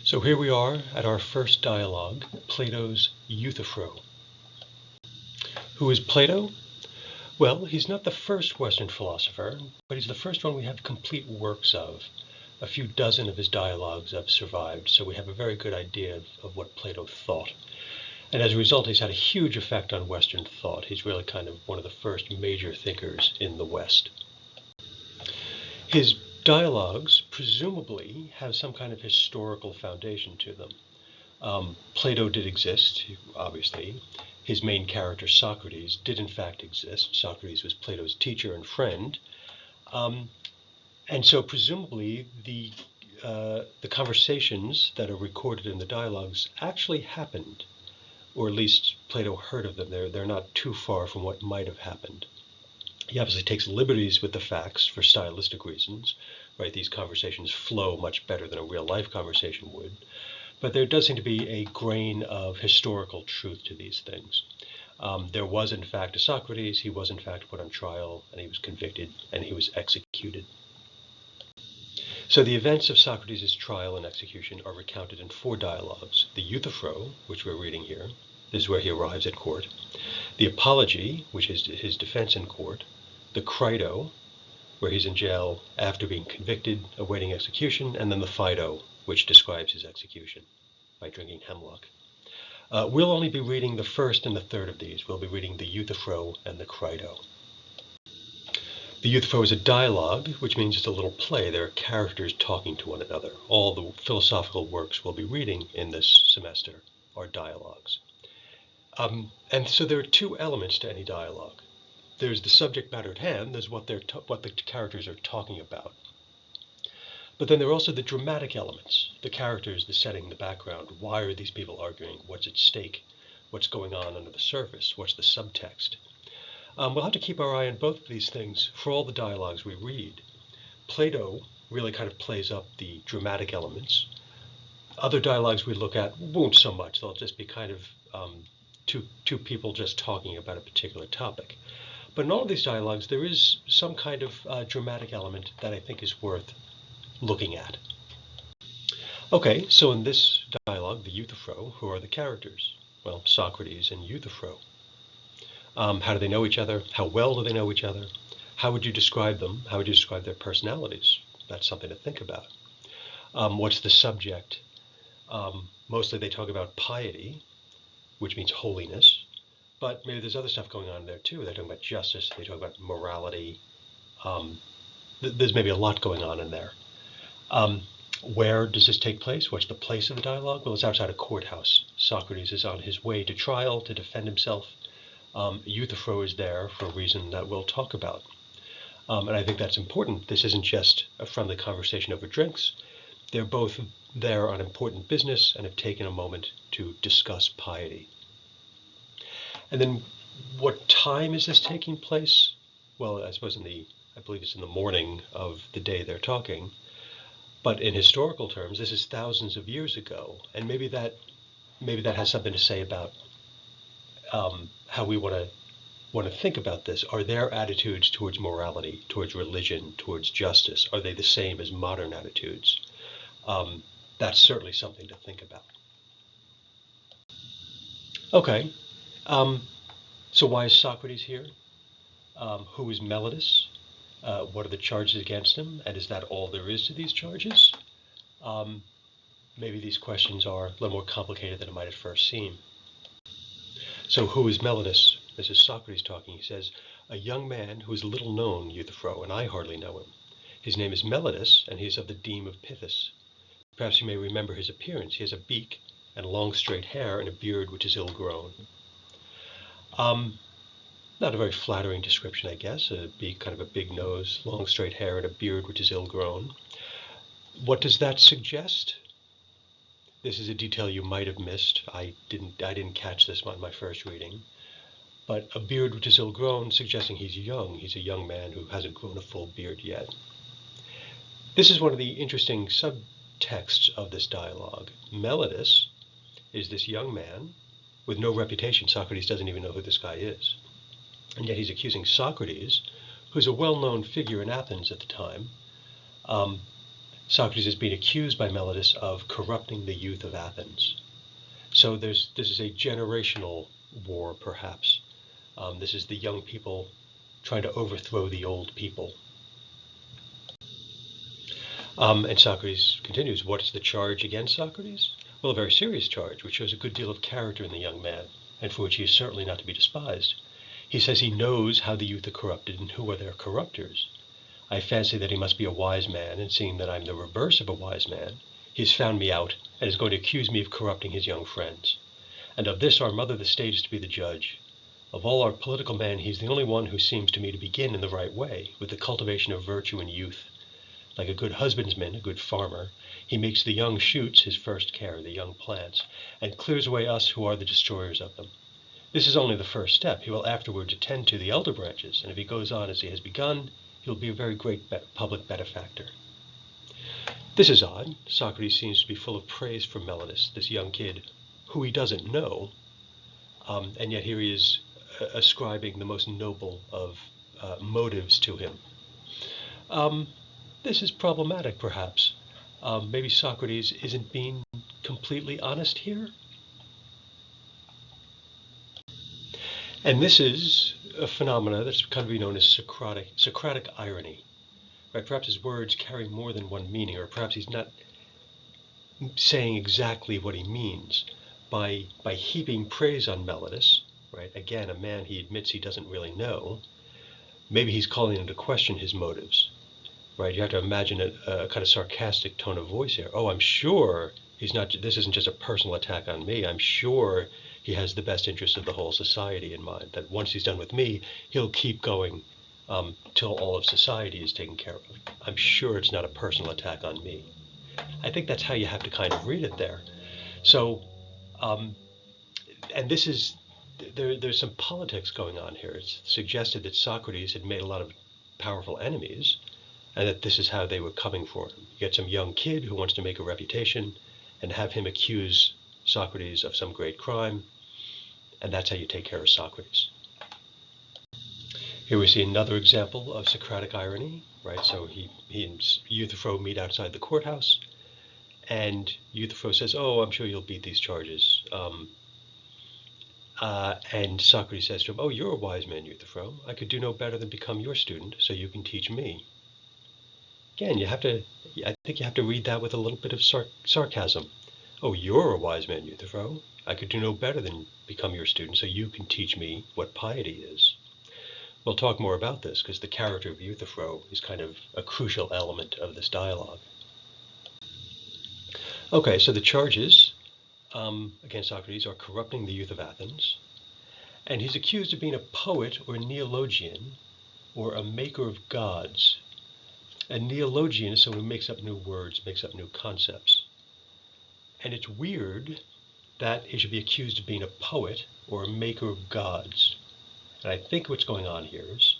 So here we are at our first dialogue, Plato's Euthyphro. Who is Plato? Well, he's not the first Western philosopher, but he's the first one we have complete works of. A few dozen of his dialogues have survived, so we have a very good idea of what Plato thought. And as a result, he's had a huge effect on Western thought. He's really kind of one of the first major thinkers in the West. His dialogues presumably have some kind of historical foundation to them. Plato did exist, obviously. His main character, Socrates, did in fact exist. Socrates was Plato's teacher and friend. And so presumably the conversations that are recorded in the dialogues actually happened, or at least Plato heard of them. They're not too far from what might have happened. He obviously takes liberties with the facts for stylistic reasons, right? These conversations flow much better than a real-life conversation would. But there does seem to be a grain of historical truth to these things. There was, in fact, a Socrates. He was, in fact, put on trial, and he was convicted, and he was executed. So the events of Socrates' trial and execution are recounted in 4 dialogues. The Euthyphro, which we're reading here, this is where he arrives at court. The Apology, which is his defense in court. The Crito, where he's in jail after being convicted, awaiting execution, and then the Phaedo, which describes his execution by drinking hemlock. We'll only be reading the first and the third of these. We'll be reading the Euthyphro and the Crito. The Euthyphro is a dialogue, which means it's a little play. There are characters talking to one another. All the philosophical works we'll be reading in this semester are dialogues. And so there are 2 elements to any dialogue. There's the subject matter at hand. There's what the characters are talking about. But then there are also the dramatic elements, the characters, the setting, the background. Why are these people arguing? What's at stake? What's going on under the surface? What's the subtext? We'll have to keep our eye on both of these things for all the dialogues we read. Plato really kind of plays up the dramatic elements. Other dialogues we look at won't so much. They'll just be kind of two people just talking about a particular topic. But in all of these dialogues, there is some kind of dramatic element that I think is worth looking at. Okay, so in this dialogue, the Euthyphro, who are the characters? Well, Socrates and Euthyphro. How do they know each other? How well do they know each other? How would you describe them? How would you describe their personalities? That's something to think about. What's the subject? Mostly they talk about piety, which means holiness. But maybe there's other stuff going on there too. They're talking about justice. They talk about morality. There's maybe a lot going on in there. Where does this take place? What's the place of the dialogue? Well, it's outside a courthouse. Socrates is on his way to trial to defend himself. Euthyphro is there for a reason that we'll talk about. And I think that's important. This isn't just a friendly conversation over drinks. They're both there on important business and have taken a moment to discuss piety. And then what time is this taking place? Well, I suppose I believe it's in the morning of the day they're talking. But in historical terms, this is thousands of years ago. And maybe that has something to say about how we want to think about this. Are their attitudes towards morality, towards religion, towards justice, are they the same as modern attitudes? That's certainly something to think about. Okay, so why is Socrates here? Who is Meletus? What are the charges against him? And is that all there is to these charges? Maybe these questions are a little more complicated than it might at first seem. So who is Meletus? This is Socrates talking. He says, a young man who is little known, Euthyphro, and I hardly know him. His name is Meletus, and he is of the deme of Pithys. Perhaps you may remember his appearance. He has a beak and long straight hair and a beard which is ill-grown. Not a very flattering description, I guess. A beak, kind of a big nose, long straight hair, and a beard which is ill-grown. What does that suggest? This is a detail you might have missed. I didn't catch this on my first reading. But a beard which is ill-grown, suggesting he's young. He's a young man who hasn't grown a full beard yet. This is one of the interesting subtexts of this dialogue. Meletus is this young man with no reputation. Socrates doesn't even know who this guy is. And yet he's accusing Socrates, who's a well-known figure in Athens at the time, Socrates is being accused by Meletus of corrupting the youth of Athens. So this is a generational war, perhaps. This is the young people trying to overthrow the old people. And Socrates continues, what is the charge against Socrates? Well, a very serious charge, which shows a good deal of character in the young man, and for which he is certainly not to be despised. He says he knows how the youth are corrupted and who are their corrupters. I fancy that he must be a wise man, and seeing that I'm the reverse of a wise man, he has found me out and is going to accuse me of corrupting his young friends. And of this our mother the state is to be the judge. Of all our political men, he's the only one who seems to me to begin in the right way, with the cultivation of virtue in youth. Like a good husbandman, a good farmer, he makes the young shoots his first care, the young plants, and clears away us who are the destroyers of them. This is only the first step. He will afterwards attend to the elder branches, and if he goes on as he has begun, he will be a very great public benefactor. This is odd. Socrates seems to be full of praise for Meletus, this young kid, who he doesn't know, and yet here he is ascribing the most noble of motives to him. This is problematic, perhaps. Maybe Socrates isn't being completely honest here. And this is a phenomena that's come to be known as Socratic irony. Right? Perhaps his words carry more than one meaning, or perhaps he's not saying exactly what he means. By heaping praise on Meletus, right? Again, a man he admits he doesn't really know, maybe he's calling into question his motives. Right, you have to imagine a kind of sarcastic tone of voice here. Oh, I'm sure he's not. This isn't just a personal attack on me. I'm sure he has the best interests of the whole society in mind. That once he's done with me, he'll keep going till all of society is taken care of. I'm sure it's not a personal attack on me. I think that's how you have to kind of read it there. So, and this is there's some politics going on here. It's suggested that Socrates had made a lot of powerful enemies, and that this is how they were coming for him. You get some young kid who wants to make a reputation and have him accuse Socrates of some great crime, and that's how you take care of Socrates. Here we see another example of Socratic irony, right? So he and Euthyphro meet outside the courthouse, and Euthyphro says, oh, I'm sure you'll beat these charges. And Socrates says to him, oh, you're a wise man, Euthyphro. I could do no better than become your student, so you can teach me. Again, I think you have to read that with a little bit of sarcasm. Oh, you're a wise man, Euthyphro. I could do no better than become your student, so you can teach me what piety is. We'll talk more about this, because the character of Euthyphro is kind of a crucial element of this dialogue. Okay, so the charges against Socrates are corrupting the youth of Athens, and he's accused of being a poet or neologian, or a maker of gods. A neologian is someone who makes up new words, makes up new concepts. And it's weird that he should be accused of being a poet or a maker of gods. And I think what's going on here is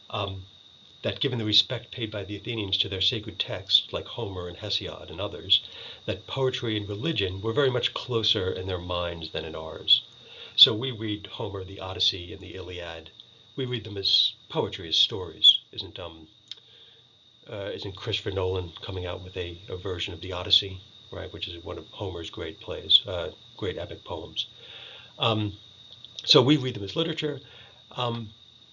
that given the respect paid by the Athenians to their sacred texts, like Homer and Hesiod and others, that poetry and religion were very much closer in their minds than in ours. So we read Homer, the Odyssey, and the Iliad. We read them as poetry, as stories. Isn't Christopher Nolan coming out with a version of the Odyssey, right, which is one of Homer's great plays, great epic poems. So we read them as literature.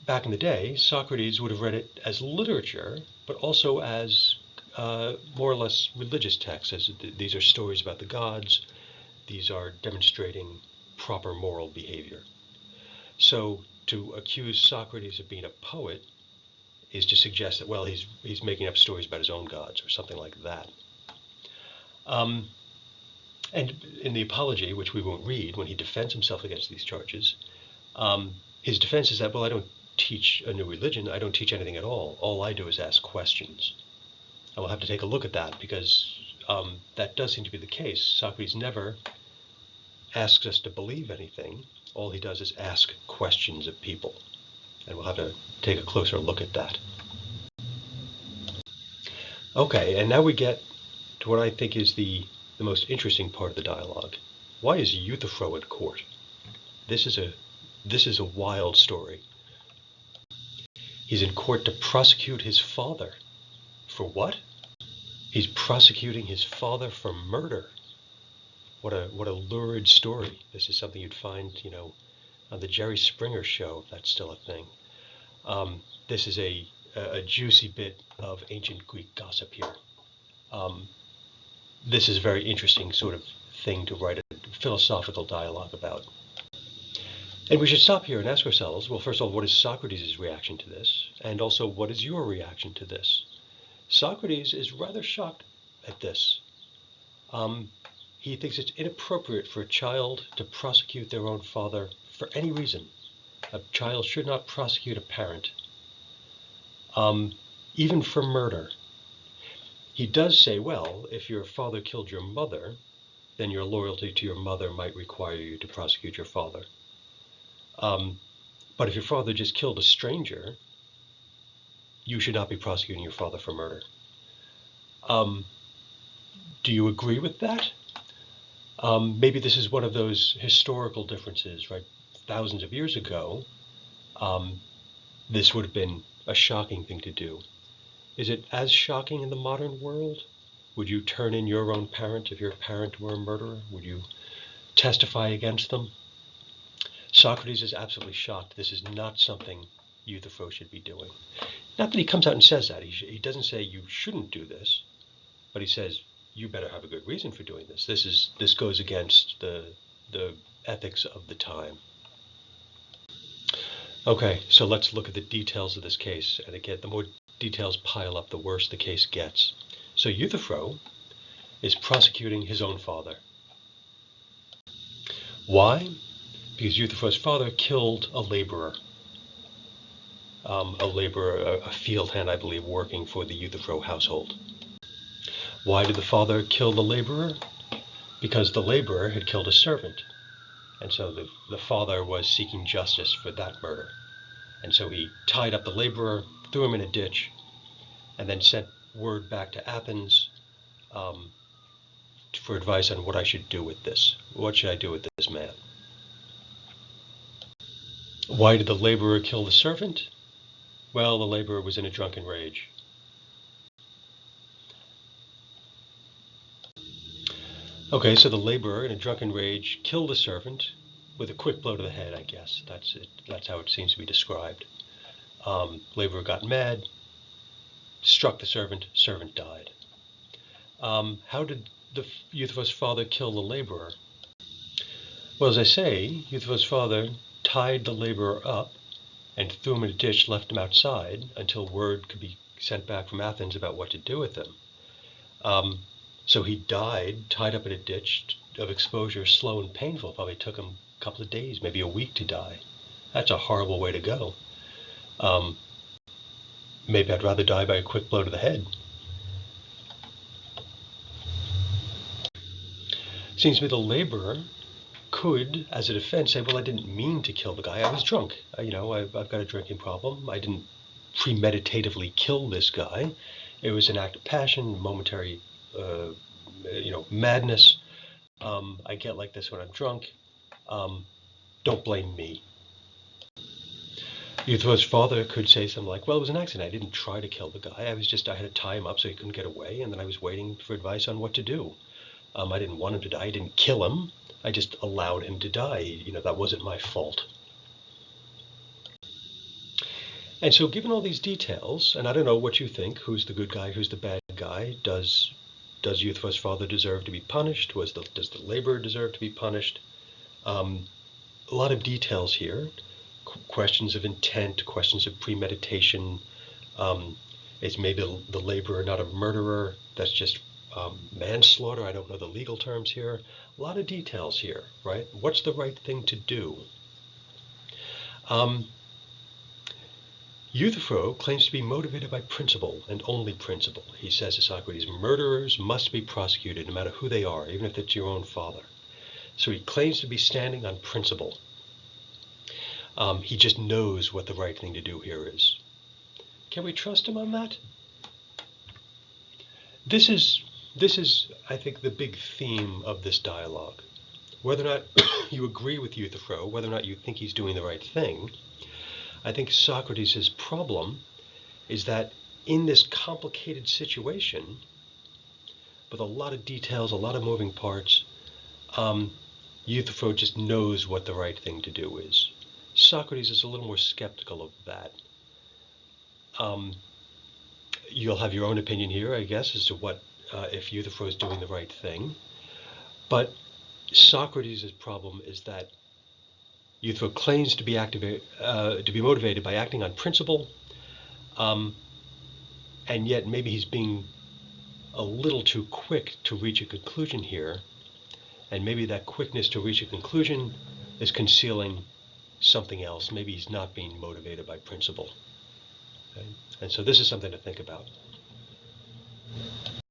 Back in the day, Socrates would have read it as literature, but also as more or less religious texts. As these are stories about the gods. These are demonstrating proper moral behavior. So to accuse Socrates of being a poet is to suggest that, well, he's making up stories about his own gods or something like that. And in the Apology, which we won't read, when he defends himself against these charges, his defense is that, well, I don't teach a new religion. I don't teach anything at all. All I do is ask questions. And we'll have to take a look at that, because that does seem to be the case. Socrates never asks us to believe anything. All he does is ask questions of people. And we'll have to take a closer look at that. Okay, and now we get to what I think is the most interesting part of the dialogue. Why is Euthyphro in court? This is a wild story. He's in court to prosecute his father. For what? He's prosecuting his father for murder. What a lurid story. This is something you'd find, on the Jerry Springer show, if that's still a thing. This is a juicy bit of ancient Greek gossip here. This is a very interesting sort of thing to write a philosophical dialogue about. And we should stop here and ask ourselves, well, first of all, what is Socrates' reaction to this? And also, what is your reaction to this? Socrates is rather shocked at this. He thinks it's inappropriate for a child to prosecute their own father for any reason. A child should not prosecute a parent, even for murder. He does say, well, if your father killed your mother, then your loyalty to your mother might require you to prosecute your father. But if your father just killed a stranger, you should not be prosecuting your father for murder. Do you agree with that? Maybe this is one of those historical differences, right? Thousands of years ago, this would have been a shocking thing to do. Is it as shocking in the modern world? Would you turn in your own parent if your parent were a murderer? Would you testify against them? Socrates is absolutely shocked. This is not something Euthyphro should be doing. Not that he comes out and says that. He doesn't say you shouldn't do this, but he says you better have a good reason for doing this. This goes against the ethics of the time. Okay, so let's look at the details of this case. And again, the more details pile up, the worse the case gets. So Euthyphro is prosecuting his own father. Why? Because Euthyphro's father killed a laborer. A field hand, I believe, working for the Euthyphro household. Why did the father kill the laborer? Because the laborer had killed a servant. And so the father was seeking justice for that murder. And so he tied up the laborer, threw him in a ditch, and then sent word back to Athens for advice on what I should do with this. What should I do with this man? Why did the laborer kill the servant? Well, the laborer was in a drunken rage. Okay, so the laborer in a drunken rage killed the servant with a quick blow to the head, I guess. That's it. That's how it seems to be described. Laborer got mad, struck the servant died. How did Euthyphro's father kill the laborer? Well, as I say, Euthyphro's father tied the laborer up and threw him in a ditch, left him outside until word could be sent back from Athens about what to do with him. So he died, tied up in a ditch of exposure, slow and painful. Probably took him a couple of days, maybe a week to die. That's a horrible way to go. Maybe I'd rather die by a quick blow to the head. Seems to me the laborer could, as a defense, say, well, I didn't mean to kill the guy. I was drunk. I've got a drinking problem. I didn't premeditatively kill this guy. It was an act of passion, momentary madness. I get like this when I'm drunk. Don't blame me. Euthyphro's father could say something like, well, it was an accident. I didn't try to kill the guy. I had to tie him up so he couldn't get away, and then I was waiting for advice on what to do. I didn't want him to die. I didn't kill him. I just allowed him to die. That wasn't my fault. And so given all these details, and I don't know what you think, who's the good guy, who's the bad guy, does Euthyphro's father deserve to be punished? Does the laborer deserve to be punished? A lot of details here. Questions of intent, questions of premeditation. Is maybe the laborer not a murderer? That's just manslaughter. I don't know the legal terms here. A lot of details here, right? What's the right thing to do? Euthyphro claims to be motivated by principle and only principle. He says to Socrates, murderers must be prosecuted no matter who they are, even if it's your own father. So he claims to be standing on principle. He just knows what the right thing to do here is. Can we trust him on that? This is, I think, the big theme of this dialogue. Whether or not you agree with Euthyphro, whether or not you think he's doing the right thing, I think Socrates' problem is that in this complicated situation, with a lot of details, a lot of moving parts. Euthyphro just knows what the right thing to do is. Socrates is a little more skeptical of that. You'll have your own opinion here, I guess, as to what if Euthyphro is doing the right thing. But Socrates' problem is that Euthyphro claims to be motivated by acting on principle, and yet maybe he's being a little too quick to reach a conclusion here, and maybe that quickness to reach a conclusion is concealing something else. Maybe he's not being motivated by principle. Okay? And so this is something to think about.